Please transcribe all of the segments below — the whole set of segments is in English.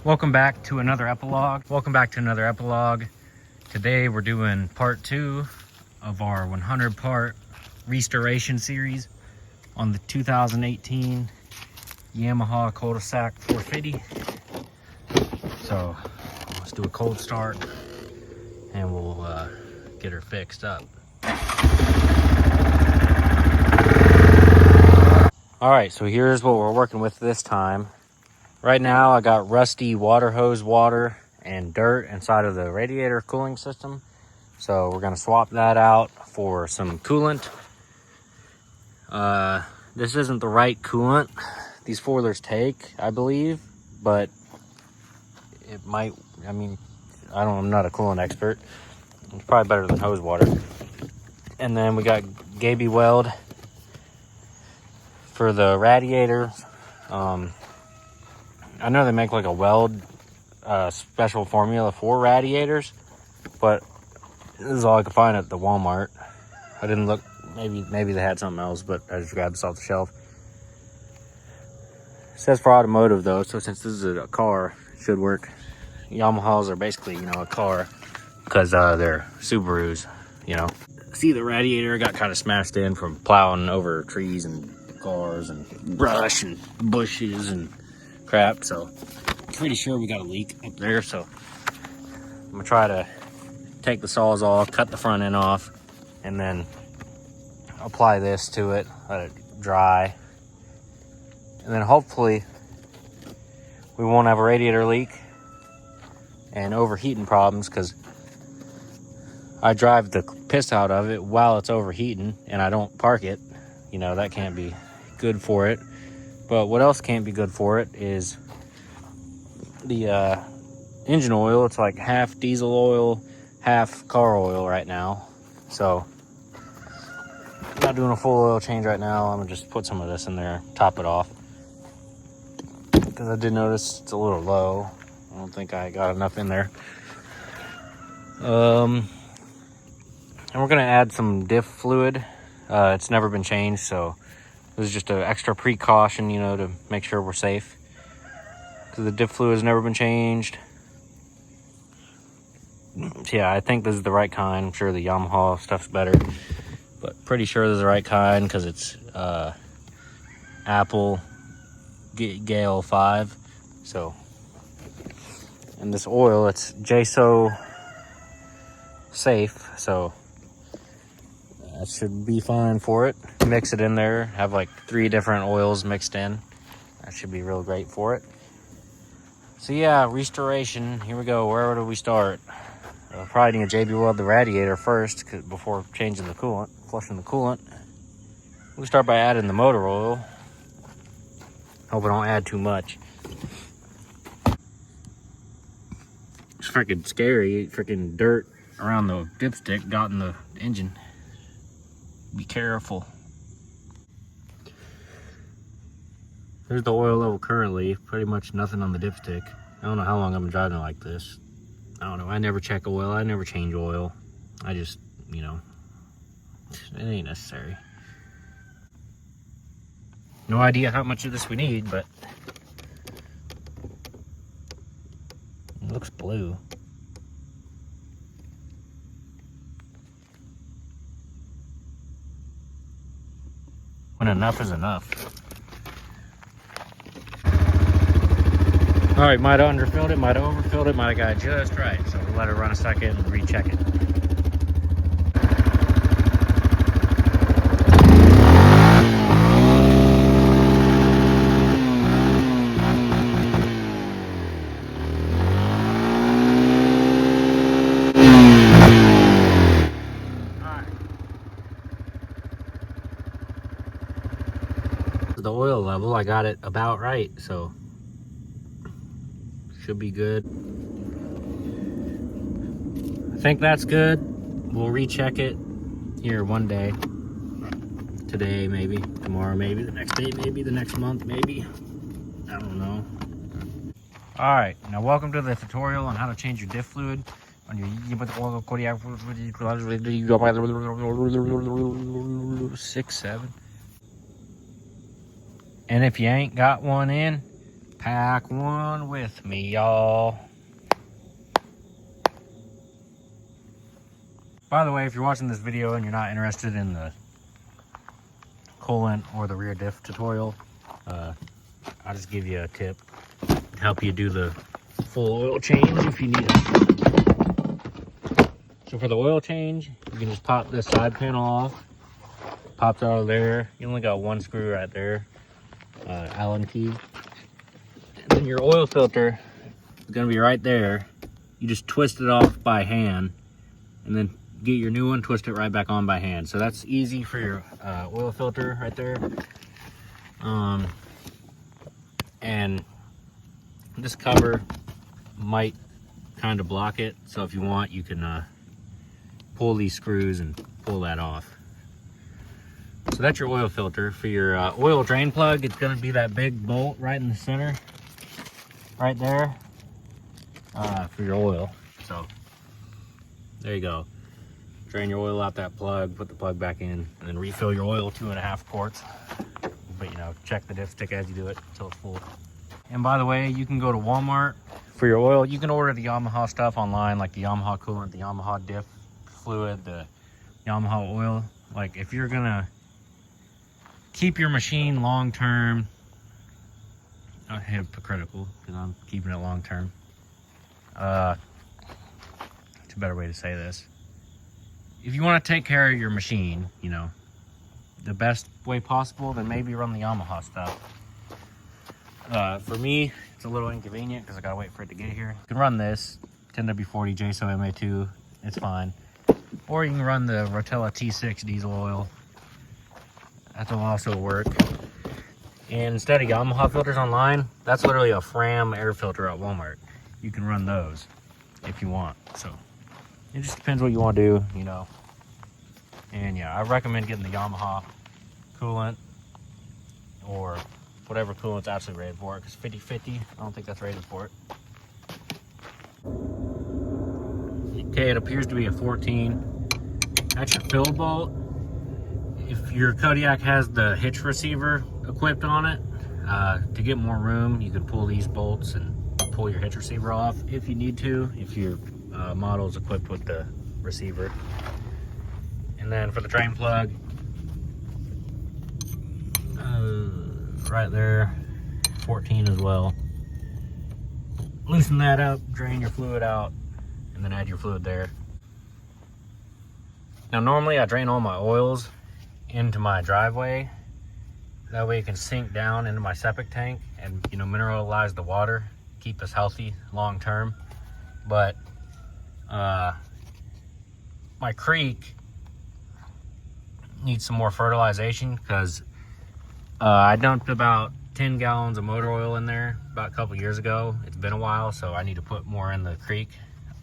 Welcome back to another epilogue. Today we're doing part 2 of our 100-part restoration series on the 2018 Yamaha Kodiak 450. So let's do a cold start and we'll get her fixed up. All right, so here's what we're working with this time. Right now I got rusty water hose water and dirt inside of the radiator cooling system. So we're gonna swap that out for some coolant. This isn't the right coolant these foilers take, I believe, but it might, I'm not a coolant expert. It's probably better than hose water. And then we got Gaby Weld for the radiator. I know they make like a Weld special formula for radiators, but this is all I could find at the Walmart. I didn't look, maybe they had something else, but I just grabbed this off the shelf. It says for automotive though, so since this is a car, it should work. Yamahas are basically, a car, because they're Subarus, See, the radiator got kind of smashed in from plowing over trees and cars and brush and bushes and crap, so pretty sure we got a leak up there. So I'm gonna try to take the saws off, cut the front end off, and then apply this to it, let it dry, and then hopefully we won't have a radiator leak and overheating problems, because I drive the piss out of it while it's overheating and I don't park it. That can't be good for it. But what else can't be good for it is the engine oil. It's like half diesel oil, half car oil right now. So I'm not doing a full oil change right now. I'm gonna just put some of this in there, top it off, because I did notice it's a little low. I don't think I got enough in there. And we're gonna add some diff fluid. It's never been changed, so this is just an extra precaution, to make sure we're safe, because the diff fluid has never been changed. Yeah, I think this is the right kind. I'm sure the Yamaha stuff's better, but pretty sure this is the right kind because it's Apple Gale 5. So, and this oil, it's JSO safe, so that should be fine for it. Mix it in there, have like 3 different oils mixed in. That should be real great for it. So yeah, restoration, here we go. Where do we start? Probably need to JB Weld the radiator first before changing the coolant, flushing the coolant. We'll start by adding the motor oil. Hope I don't add too much. It's freaking scary, freaking dirt around the dipstick got in the engine. Be careful. There's the oil level currently, pretty much nothing on the dipstick. I don't know how long I've been driving like this. I don't know, I never check oil, I never change oil. I just, it ain't necessary. No idea how much of this we need, but it looks blue. When enough is enough. All right, might have underfilled it, might have overfilled it, might have got it just right. So we'll let it run a second and recheck it. The oil level, I got it about right, so should be good. I think that's good. We'll recheck it here one day. Today, maybe tomorrow, maybe the next day, maybe the next month, maybe. I don't know. All right, now welcome to the tutorial on how to change your diff fluid on your Yamaha Kodiak 6.7. And if you ain't got one in, Pack one with me, y'all. By the way, if you're watching this video and you're not interested in the coolant or the rear diff tutorial, I'll just give you a tip to help you do the full oil change if you need it. So for the oil change, you can just pop this side panel off. Pops out of there. You only got one screw right there, Allen key. And then your oil filter is gonna be right there. You just twist it off by hand, and then get your new one, twist it right back on by hand. So that's easy for your oil filter right there. And this cover might kind of block it, so if you want, you can pull these screws and pull that off. So that's your oil filter. For your oil drain plug, it's going to be that big bolt right in the center, right there, for your oil. So there you go. Drain your oil out that plug, put the plug back in, and then refill your oil 2.5 quarts. But you know, check the diff stick as you do it until it's full. And by the way, you can go to Walmart for your oil. You can order the Yamaha stuff online, like the Yamaha coolant, the Yamaha diff fluid, the Yamaha oil. Like if you're gonna keep your machine long term, not hypocritical because I'm keeping it long term. It's a better way to say this. If you want to take care of your machine, you know, the best way possible, then maybe run the Yamaha stuff. For me, it's a little inconvenient because I gotta wait for it to get here. You can run this 10W40 JSO MA2, it's fine. Or you can run the Rotella T6 diesel oil. That'll also work. And instead of Yamaha filters online, that's literally a Fram air filter at Walmart. You can run those if you want. So it just depends what you want to do, you know. And yeah, I recommend getting the Yamaha coolant or whatever coolant's actually rated for it, because 50/50, I don't think that's rated for it. Okay, it appears to be a 14. That's your fill bolt. If your Kodiak has the hitch receiver equipped on it, to get more room, you can pull these bolts and pull your hitch receiver off if you need to, if your model is equipped with the receiver. And then for the drain plug, right there, 14 as well. Loosen that up, drain your fluid out, and then add your fluid there. Now normally I drain all my oils into my driveway. That way it can sink down into my septic tank and, you know, mineralize the water, keep us healthy long term. But my creek needs some more fertilization because I dumped about 10 gallons of motor oil in there about a couple years ago. It's been a while, so I need to put more in the creek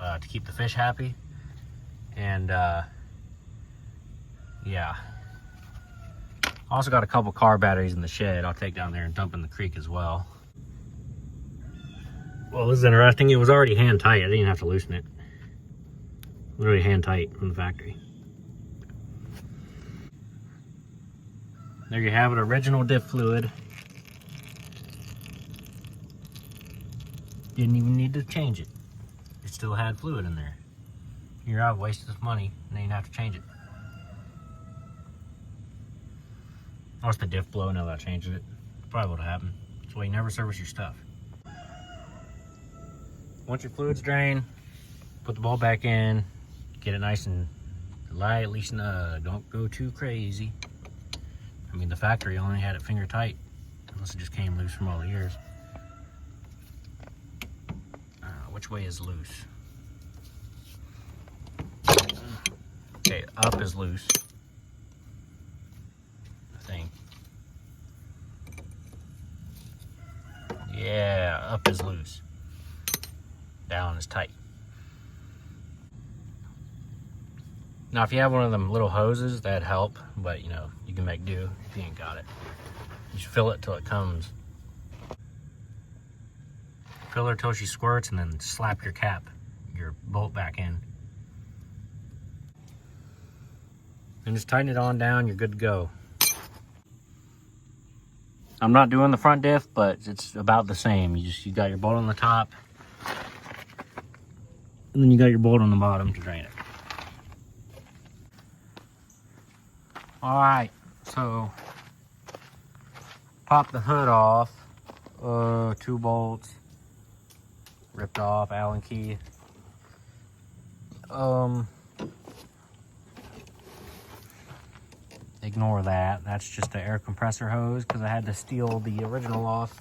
to keep the fish happy. And yeah. I also got a couple car batteries in the shed I'll take down there and dump in the creek as well. Well, this is interesting. It was already hand tight. I didn't even have to loosen it. Literally hand tight from the factory. There you have it, original diff fluid. Didn't even need to change it. It still had fluid in there. You're out wasting this money and then you have to change it. Or it's the diff blow, now that I changed it. Probably would have happened. That's why you never service your stuff. Once your fluid's drained, put the bolt back in, get it nice and lightly snug. Don't go too crazy. I mean, the factory only had it finger tight, unless it just came loose from all the years. Which way is loose? Okay, up is loose, I think. Yeah, up is loose. Down is tight. Now, if you have one of them little hoses, that'd help, but you know, you can make do if you ain't got it. You just fill it till it comes. Fill her till she squirts and then slap your cap, your bolt back in. And just tighten it on down, you're good to go. I'm not doing the front diff, but it's about the same. You got your bolt on the top, and then you got your bolt on the bottom to drain it. All right, so pop the hood off. 2 bolts ripped off, Allen key. Ignore that. That's just the air compressor hose because I had to steal the original off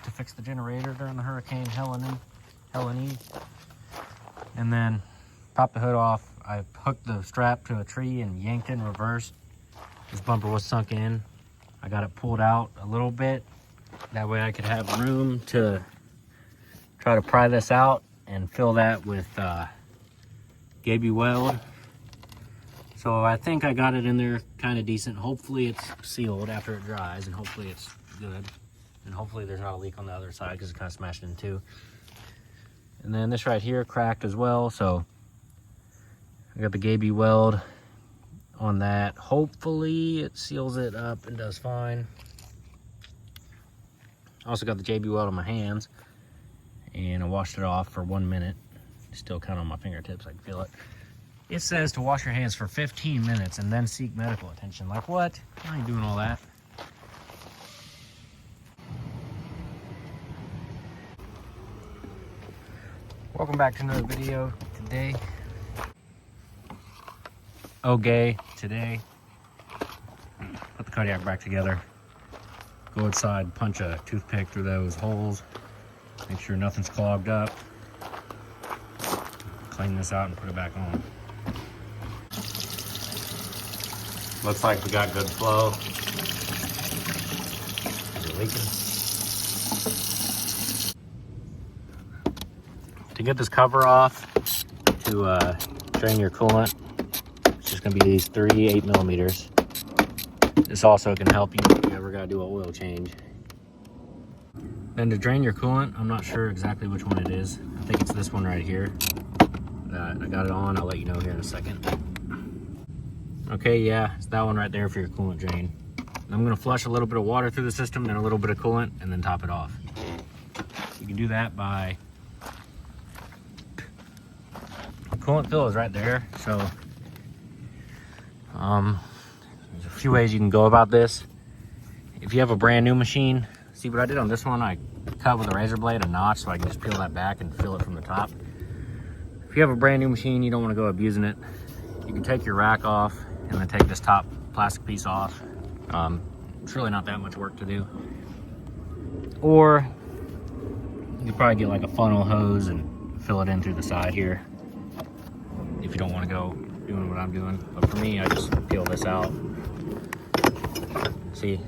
to fix the generator during the Hurricane Helene. And then pop the hood off. I hooked the strap to a tree and yanked it in reverse. This bumper was sunk in. I got it pulled out a little bit. That way I could have room to try to pry this out and fill that with Gaby weld. So I think I got it in there kind of decent. Hopefully it's sealed after it dries, and hopefully it's good. And hopefully there's not a leak on the other side because it's kind of smashed in two. And then this right here cracked as well. So I got the Gaby weld on that. Hopefully it seals it up and does fine. I also got the JB weld on my hands, and I washed it off for 1 minute. It's still kind of on my fingertips, I can feel it. It says to wash your hands for 15 minutes and then seek medical attention. Like what? I ain't doing all that. Welcome back to another video today. Okay, today, put the Kodiak back together. Go outside, punch a toothpick through those holes. Make sure nothing's clogged up. Clean this out and put it back on. Looks like we got good flow. Is it leaking? To get this cover off, to drain your coolant, it's just gonna be these 3 8mm. This also can help you if you ever gotta do an oil change. Then to drain your coolant, I'm not sure exactly which one it is. I think it's this one right here. I got it on, I'll let you know here in a second. Okay, yeah, it's that one right there for your coolant drain. I'm gonna flush a little bit of water through the system, then a little bit of coolant, and then top it off. You can do that by, coolant fill is right there, so there's a few ways you can go about this. If you have a brand new machine, see what I did on this one, I cut with a razor blade a notch so I can just peel that back and fill it from the top. If you have a brand new machine, you don't want to go abusing it, you can take your rack off and then take this top plastic piece off. It's really not that much work to do. Or you could probably get like a funnel hose and fill it in through the side here if you don't want to go doing what I'm doing. But for me, I just peel this out. See,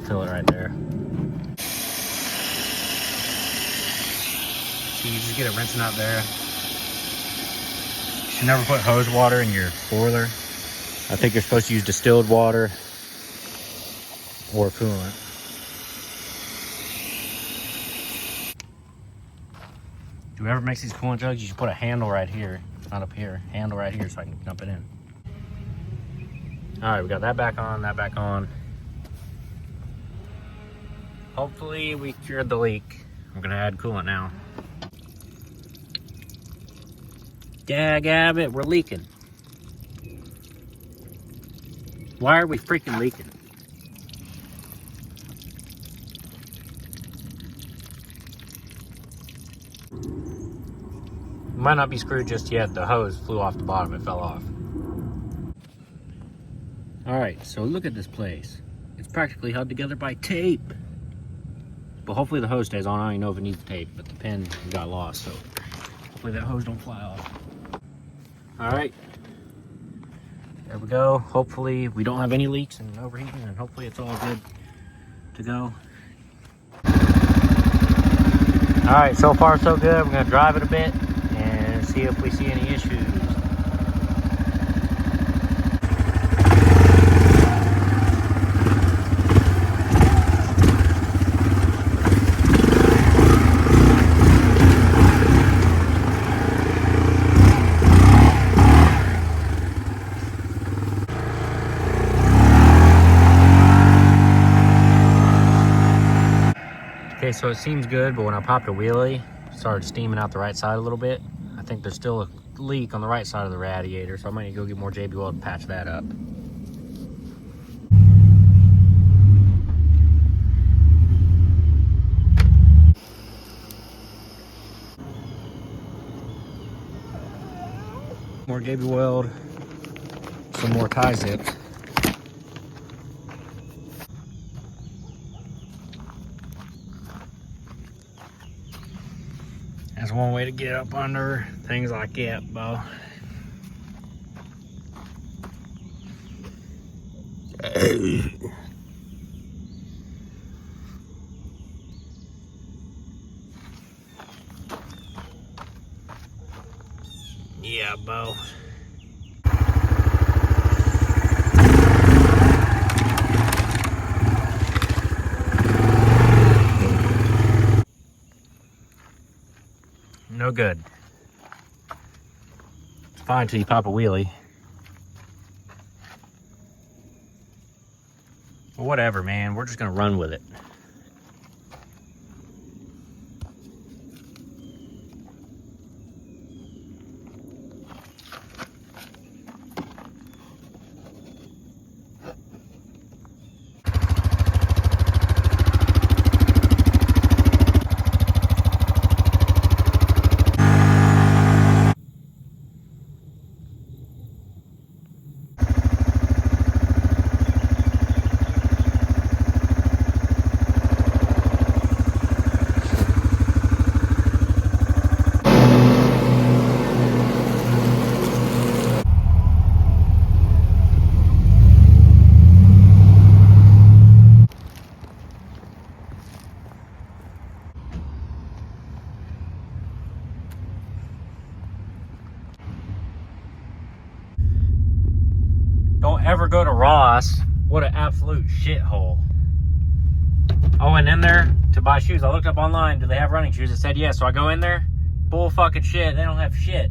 fill it right there. See, you just get it rinsing out there. You should never put hose water in your boiler. I think you're supposed to use distilled water or coolant. If you ever mix these coolant jugs, you should put a handle right here, not up here, handle right here so I can dump it in. All right, we got that back on, that back on. Hopefully we cured the leak. I'm gonna add coolant now. Dagabbit, we're leaking. Why are we freaking leaking? Might not be screwed just yet. The hose flew off the bottom, it fell off. All right, so look at this place. It's practically held together by tape. But hopefully the hose stays on. I don't even know if it needs tape, but the pin got lost, so hopefully that hose don't fly off. All right, there we go. Hopefully we don't have any leaks and overheating, and hopefully it's all good to go. All right, so far so good. We're gonna drive it a bit and see if we see any issues. so it seems good, but when I popped a wheelie, it started steaming out the right side a little bit. I think there's still a leak on the right side of the radiator, so I might need to go get more JB Weld to patch that up. More JB Weld, some more tie zips. That's one way to get up under things like that, Bo. Yeah, Bo. No good. It's fine until you pop a wheelie. Well, whatever, man. We're just gonna run with it. Don't ever go to Ross. What an absolute shithole. I went in there to buy shoes. I looked up online, do they have running shoes? It said yes, so I go in there. Bull fucking shit, they don't have shit.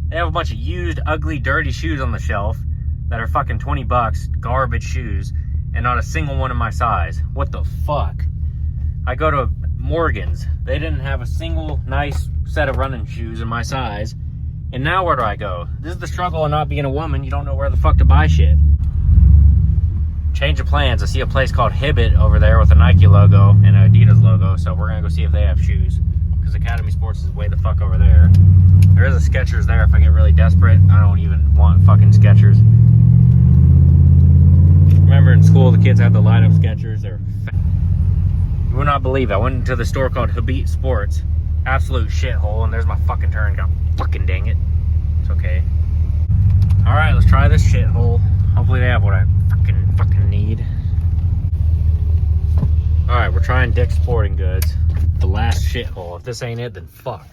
They have a bunch of used, ugly, dirty shoes on the shelf that are fucking 20 bucks, garbage shoes, and not a single one in my size. What the fuck? I go to Morgan's. They didn't have a single nice set of running shoes in my size. And now where do I go? This is the struggle of not being a woman. You don't know where the fuck to buy shit. Change of plans. I see a place called Hibbett over there with a Nike logo and an Adidas logo. So we're gonna go see if they have shoes. Because Academy Sports is way the fuck over there. There is a Skechers there if I get really desperate. I don't even want fucking Skechers. Remember in school the kids had the light up Skechers? They're fat. You would not believe it. I went into the store called Hibbett Sports. Absolute shithole, and there's my fucking turn. God fucking dang it. It's okay. Alright, let's try this shithole. Hopefully they have what I fucking need. Alright, we're trying Dick's Sporting Goods. The last shithole. If this ain't it, then fuck.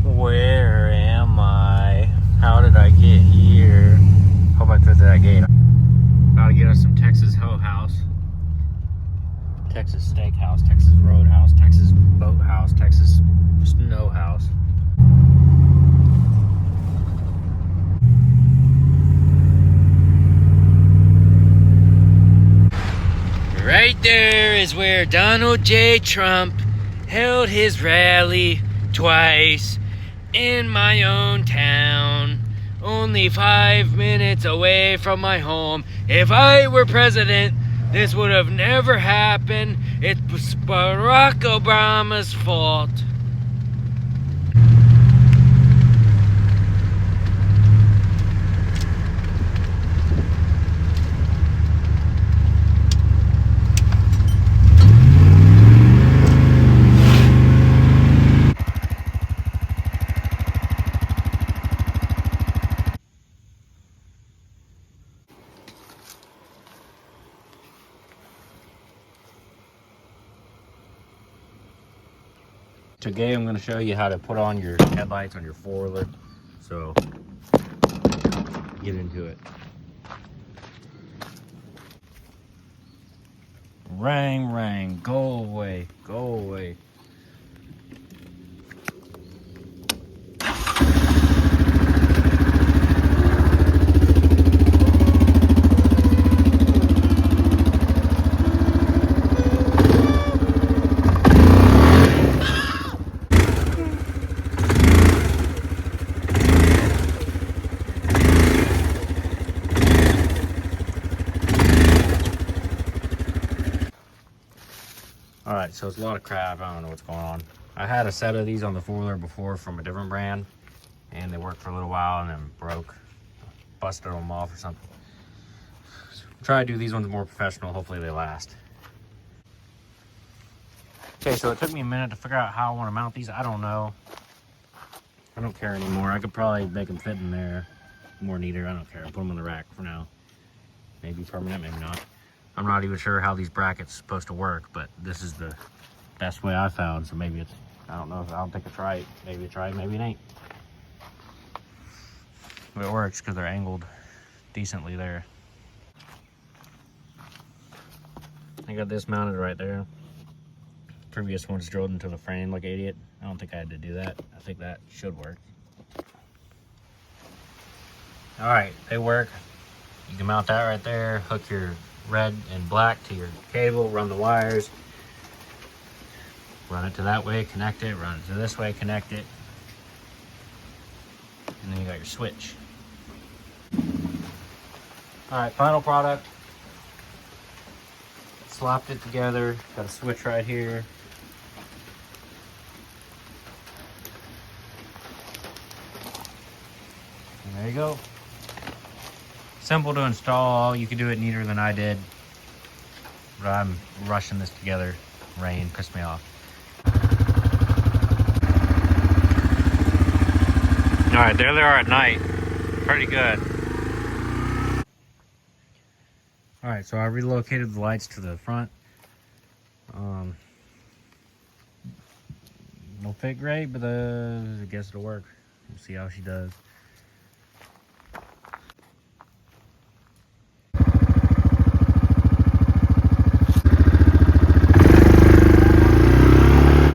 Where am I? How did I get here? Hope I fit that gate. About to get us some Texas Hoe House, Texas Steakhouse, Texas Roadhouse, Texas Boathouse, Texas Snow House. Right there is where Donald J. Trump held his rally twice. In my own town, only 5 minutes away from my home. If I were president, this would have never happened. It's Barack Obama's fault. Today I'm going to show you how to put on your headlights on your four-wheeler. So, get into it. Rang, rang, go away, go away. Alright, so it's a lot of crap. I don't know what's going on. I had a set of these on the four-wheeler before from a different brand, and they worked for a little while and then broke. Busted them off or something. Try to do these ones more professional. Hopefully they last. Okay, so it took me a minute to figure out how I want to mount these. I don't know. I don't care anymore. I could probably make them fit in there more neater. I don't care. I'll put them in the rack for now. Maybe permanent, maybe not. I'm not even sure how these brackets are supposed to work, but this is the best way I found. So maybe it's, I don't know. I don't think it's right. Maybe it's right, maybe it ain't. But it works because they're angled decently there. I got this mounted right there. Previous ones drilled into the frame like an idiot. I don't think I had to do that. I think that should work. All right, they work. You can mount that right there, hook your red and black to your cable, run the wires, run it to that way, connect it, run it to this way, connect it, and then you got your switch. All right, final product. Slapped it together, got a switch right here. And there you go. Simple to install. You can do it neater than I did, but I'm rushing this together. Rain pissed me off. All right, there they are at night. Pretty good. All right, so I relocated the lights to the front. Don't fit great, but I guess it'll work. We'll see how she does.